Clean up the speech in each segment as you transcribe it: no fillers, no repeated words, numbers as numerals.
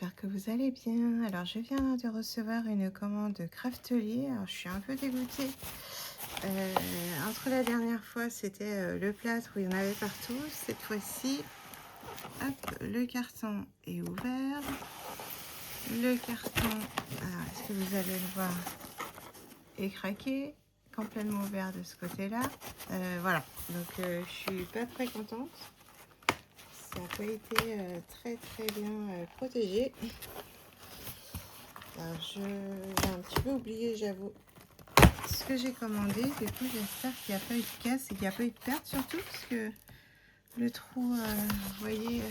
j'espère que vous allez bien. Alors, je viens de recevoir une commande Craftelier. Alors, je suis un peu dégoûtée. Entre la dernière fois, c'était le plâtre où il y en avait partout. Cette fois-ci, hop, le carton est ouvert. Le carton, alors, est-ce que vous allez le voir, est craqué, complètement ouvert de ce côté-là. Voilà, donc je suis pas très contente. Ça n'a pas été très bien protégé. Alors j'ai un petit peu oublié, j'avoue, ce que j'ai commandé. Du coup, j'espère qu'il n'y a pas eu de casse et qu'il n'y a pas eu de perte, surtout parce que le trou, vous voyez,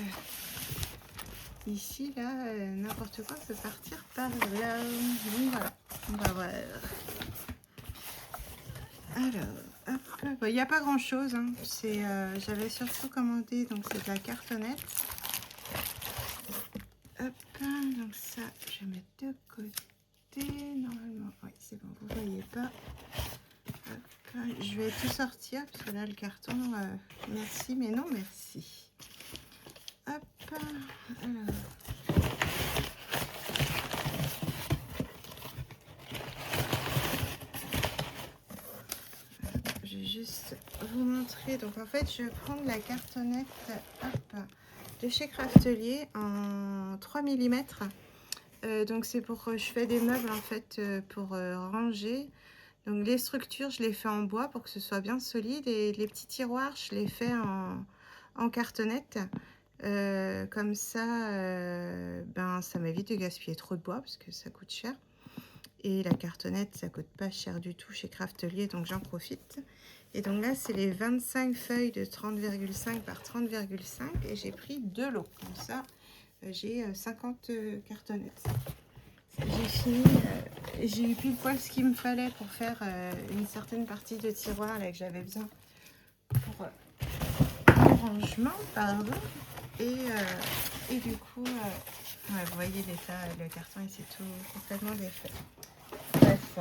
ici, là, n'importe quoi peut partir par là. Donc voilà, on va voir. Alors, hop, il n'y a pas grand chose, hein. J'avais surtout commandé, donc c'est de la cartonnette. Hop, donc ça, je vais mettre de côté. Normalement, oui, c'est bon, vous voyez pas. Hop, je vais tout sortir parce que là, le carton, merci, mais non, merci. Hop, alors. Je vais juste vous montrer. Donc, en fait, je vais prendre la cartonnette, hop, de chez Craftelier en 3 mm. Donc, c'est pour, je fais des meubles, en fait, pour ranger. Donc les structures, je les fais en bois pour que ce soit bien solide, et les petits tiroirs, je les fais en cartonnette. Comme ça, ben, ça m'évite de gaspiller trop de bois parce que ça coûte cher. Et la cartonnette, ça coûte pas cher du tout chez Craftelier, donc j'en profite. Et donc là, c'est les 25 feuilles de 30,5 par 30,5 et j'ai pris 2 lots. Comme ça, j'ai 50 cartonnettes. J'ai fini, j'ai eu pile poil ce qu'il me fallait pour faire une certaine partie de tiroir là, que j'avais besoin pour le rangement, pardon. Et du coup, ouais, vous voyez l'état, le carton il s'est tout complètement défait. Bref.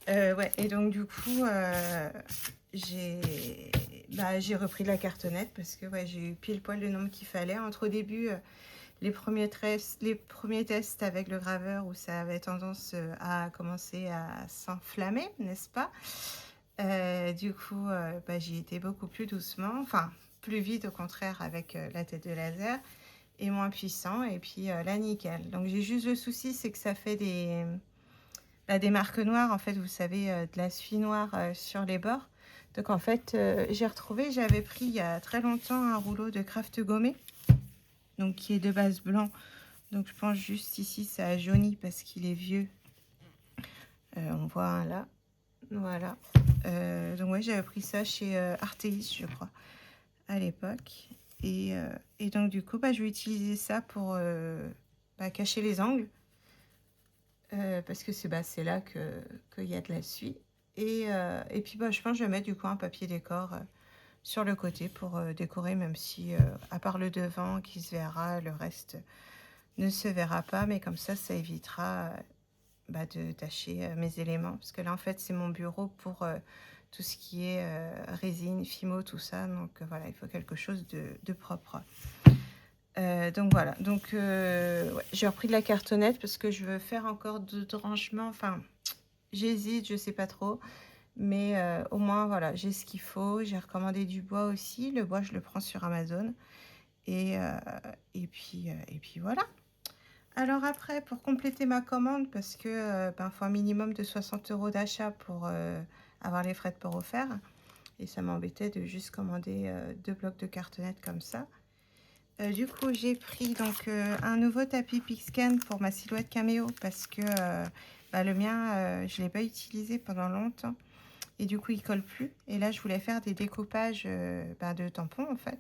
Ouais, et donc du coup, j'ai repris de la cartonnette parce que ouais, j'ai eu pile poil le nombre qu'il fallait. Entre au début, les premiers tests avec le graveur où ça avait tendance à commencer à s'enflammer, n'est-ce pas? Du coup, j'y étais beaucoup plus doucement, enfin plus vite au contraire avec la tête de laser, et moins puissant, et puis là nickel. Donc j'ai juste le souci, c'est que ça fait des marques noires, en fait, vous savez, de la suie noire sur les bords. Donc en fait, j'avais pris il y a très longtemps un rouleau de craft gommé, donc qui est de base blanc. Donc je pense juste ici ça a jauni parce qu'il est vieux. On voit un là, voilà. Donc ouais, j'avais pris ça chez Artéis, je crois, à l'époque. Et donc du coup, je vais utiliser ça pour cacher les angles. Parce que c'est là qu'il y a de la suie. Et puis je pense que je vais mettre du coup un papier décor sur le côté pour décorer, même si à part le devant qui se verra, le reste ne se verra pas, mais comme ça évitera de tâcher mes éléments, parce que là en fait c'est mon bureau pour tout ce qui est résine, fimo, tout ça, donc voilà, il faut quelque chose de propre. Donc voilà, donc ouais, j'ai repris de la cartonnette parce que je veux faire encore d'autres rangements, enfin j'hésite, je sais pas trop, mais au moins voilà, j'ai ce qu'il faut. J'ai recommandé du bois aussi, le bois je le prends sur Amazon, et puis voilà. Alors après, pour compléter ma commande, parce que faut un minimum de 60 € d'achat pour avoir les frais de port offerts, et ça m'embêtait de juste commander 2 blocs de cartonnette comme ça. Du coup, j'ai pris donc un nouveau tapis Pixcan pour ma silhouette caméo, parce que le mien, je ne l'ai pas utilisé pendant longtemps, et du coup, il colle plus. Et là, je voulais faire des découpages de tampons, en fait.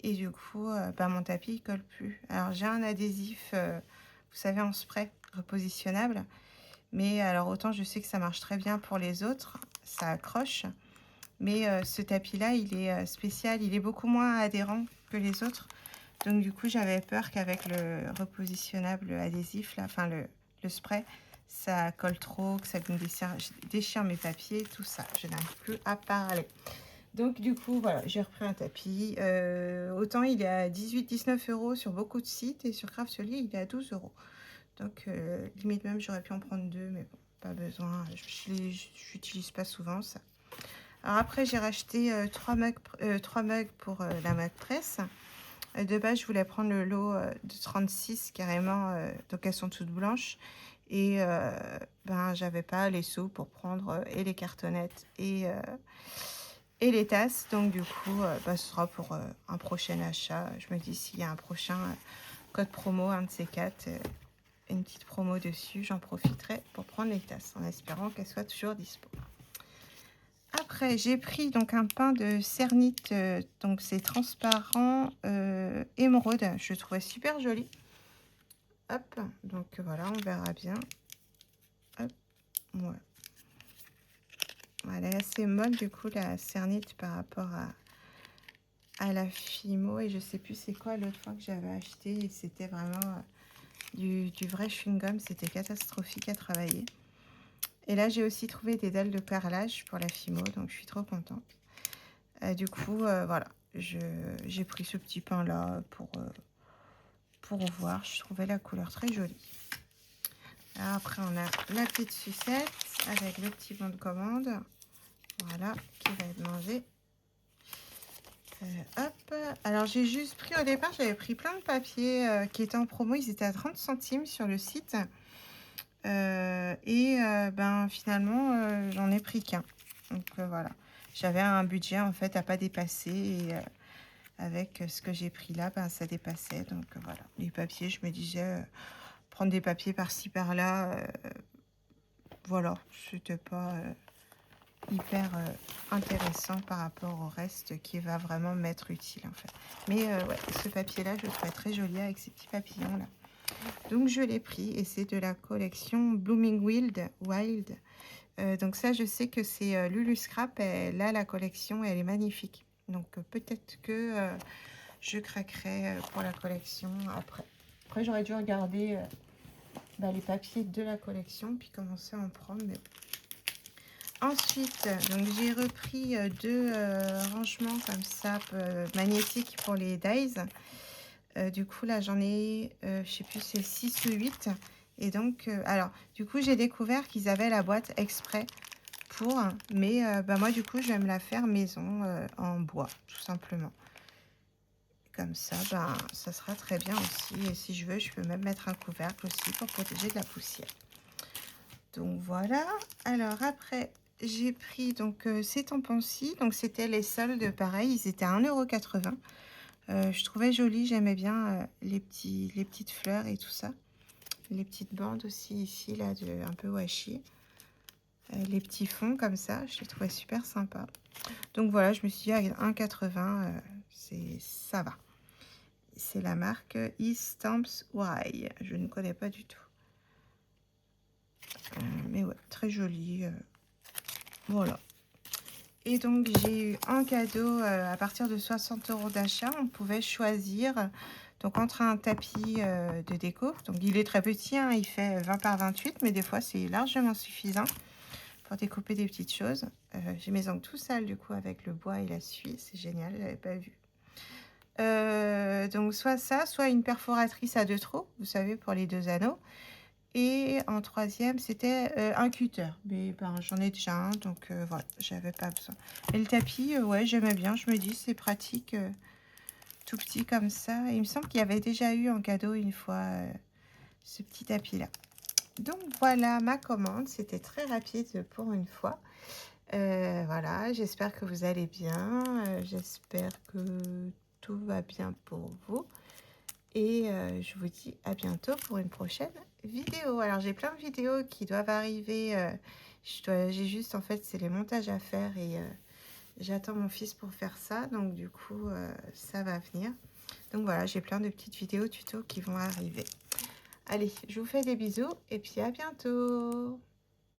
Et du coup, mon tapis, il colle plus. Alors, j'ai un adhésif, vous savez, en spray, repositionnable. Mais alors, autant je sais que ça marche très bien pour les autres, ça accroche. Mais ce tapis-là, il est spécial, il est beaucoup moins adhérent que les autres. Donc, du coup, j'avais peur qu'avec le repositionnable adhésif, là, enfin le spray, ça colle trop, que ça me déchire mes papiers, tout ça. Je n'arrive plus à parler. Donc du coup, voilà, j'ai repris un tapis. Autant il est à 18-19 € sur beaucoup de sites et sur Craftly, il est à 12 €. Donc limite même, j'aurais pu en prendre deux, mais bon, pas besoin. Je n'utilise pas souvent ça. Alors après, j'ai racheté 3 mugs pour la mug presse. De base, je voulais prendre le lot de 36 carrément, donc elles sont toutes blanches. Et ben, j'avais pas les sous pour prendre et les cartonnettes et les tasses. Donc du coup, bah, ce sera pour un prochain achat. Je me dis, s'il y a un prochain code promo, un de ces quatre, une petite promo dessus, j'en profiterai pour prendre les tasses, en espérant qu'elles soient toujours dispo. Après, j'ai pris donc un pain de Cernit, donc c'est transparent émeraude. Je le trouvais super joli. Hop, donc voilà, on verra bien. Hop, ouais. Elle est assez molle du coup la Cernit par rapport à la Fimo, et je sais plus c'est quoi l'autre fois que j'avais acheté, et c'était vraiment du vrai chewing-gum, c'était catastrophique à travailler. Et là j'ai aussi trouvé des dalles de carrelage pour la Fimo, donc je suis trop contente. Du coup voilà, j'ai pris ce petit pain là pour voir, je trouvais la couleur très jolie. Alors après on a la petite sucette avec le petit bon de commande, voilà, qui va être mangé. Hop, alors j'ai juste pris au départ, j'avais pris plein de papiers qui étaient en promo, ils étaient à 30 centimes sur le site. Ben finalement j'en ai pris qu'un. Donc voilà, j'avais un budget en fait à pas dépasser, et avec ce que j'ai pris là, ben ça dépassait. Donc voilà, les papiers, je me disais prendre des papiers par-ci par-là, voilà, c'était pas hyper intéressant par rapport au reste qui va vraiment m'être utile en fait. Mais ouais, ce papier là je le trouvais très joli avec ces petits papillons là, donc je l'ai pris, et c'est de la collection Blooming Wild. Donc ça, je sais que c'est Lulu Scrap, là la collection elle est magnifique, donc peut-être que je craquerai pour la collection après j'aurais dû regarder les papiers de la collection puis commencer à en prendre, mais ensuite, donc j'ai repris deux rangements comme ça magnétiques pour les dies. Du coup, là, j'en ai, je sais plus, c'est 6 ou 8. Et donc, alors, du coup, j'ai découvert qu'ils avaient la boîte exprès pour, mais moi, du coup, je vais me la faire maison en bois, tout simplement. Comme ça, ça sera très bien aussi. Et si je veux, je peux même mettre un couvercle aussi pour protéger de la poussière. Donc, voilà. Alors, après, j'ai pris donc ces tampons-ci. Donc, c'était les soldes, pareil, ils étaient à 1,80 €. Je trouvais joli, j'aimais bien les petites fleurs et tout ça. Les petites bandes aussi ici, là, un peu washi. Les petits fonds comme ça, je les trouvais super sympa. Donc voilà, je me suis dit, à 1,80 €, ça va. C'est la marque E-Stamps Y. Je ne connais pas du tout. Mais ouais, très joli. Voilà. Et donc, j'ai eu en cadeau, à partir de 60 € d'achat, on pouvait choisir donc entre un tapis de déco. Donc, il est très petit, hein, il fait 20 par 28, mais des fois, c'est largement suffisant pour découper des petites choses. J'ai mes ongles tout sales, du coup, avec le bois et la suie. C'est génial, je n'avais pas vu. Donc, soit ça, soit une perforatrice à 2 trous, vous savez, pour les 2 anneaux. Et en troisième, c'était un cutter. Mais j'en ai déjà un, donc voilà, j'avais pas besoin. Et le tapis, ouais, j'aimais bien. Je me dis, c'est pratique, tout petit comme ça. Et il me semble qu'il y avait déjà eu en cadeau une fois ce petit tapis-là. Donc voilà ma commande. C'était très rapide pour une fois. Voilà, j'espère que vous allez bien. J'espère que tout va bien pour vous. Et je vous dis à bientôt pour une prochaine vidéo. Alors j'ai plein de vidéos qui doivent arriver. J'ai juste, en fait, c'est les montages à faire, et j'attends mon fils pour faire ça. Donc du coup, ça va venir. Donc voilà, j'ai plein de petites vidéos tuto qui vont arriver. Allez, je vous fais des bisous et puis à bientôt.